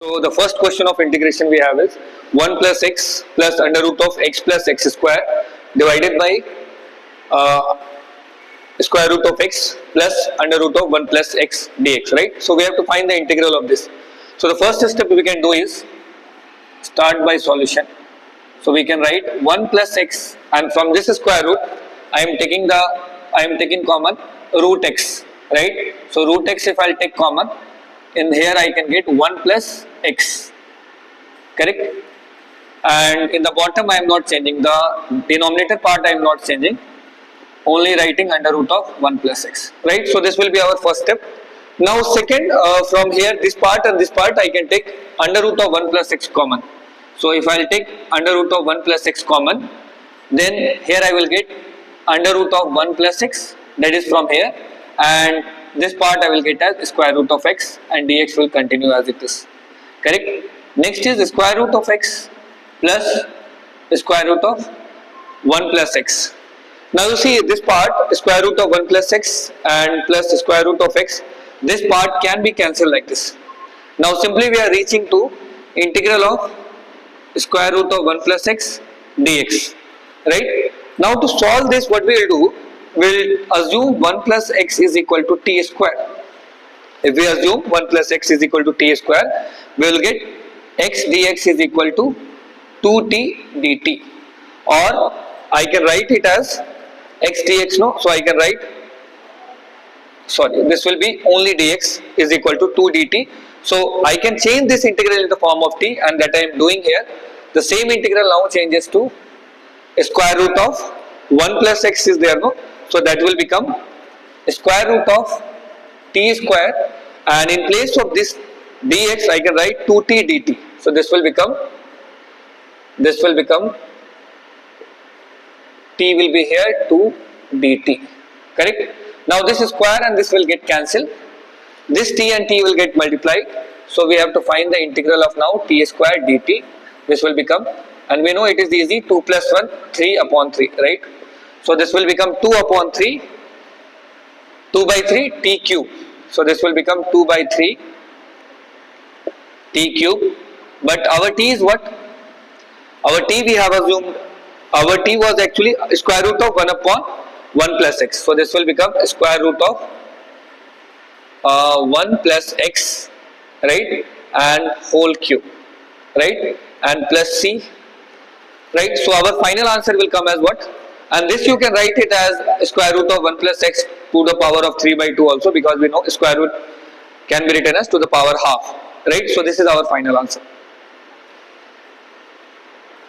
So the first question of integration we have is 1 plus x plus under root of x plus x square divided by square root of x plus under root of 1 plus x dx, right? So we have to find the integral of this. So the first step we can do is start by solution. So we can write 1 plus x, and from this square root I am taking common root x, right? So root x, if I will take common, in here I can get 1 plus x, correct? And in the bottom I am not changing, the denominator part I am not changing, only writing under root of 1 plus x, right? So this will be our first step. Now second, from here this part and this part I can take under root of 1 plus x common. So if I will take under root of 1 plus x common, then here I will get under root of 1 plus x, that is from here, and this part I will get as square root of x, and dx will continue as it is, correct? Next is the square root of x plus square root of 1 plus x. Now you see this part, square root of 1 plus x and plus square root of x, this part can be cancelled like this. Now simply we are reaching to integral of square root of 1 plus x dx, right? Now to solve this, what we will do, we will assume 1 plus x is equal to t square. If we assume 1 plus x is equal to t square, we will get x dx is equal to 2t dt, or I can write it as x dx, no, so I can write, sorry, this will be only dx is equal to 2 dt. So I can change this integral in the form of t, and that I am doing here. The same integral now changes to square root of 1 plus x is there, no, so that will become square root of t square, and in place of this dx I can write 2t dt. So this will become t will be here 2 dt, correct? Now this square and this will get cancelled, this t and t will get multiplied, so we have to find the integral of now t square dt. This will become, and we know it is easy, 2 plus 1, 3 upon 3, right? So this will become 2 upon 3, 2 by 3 t cube. So this will become 2 by 3 t cube. But our t is what? Our t we have assumed, our t was actually square root of 1 upon 1 plus x. So this will become square root of 1 plus x, right? And whole cube, right? And plus c, right? So our final answer will come as what? And this you can write it as square root of 1 plus x to the power of 3 by 2 also, because we know square root can be written as to the power half, right? So this is our final answer.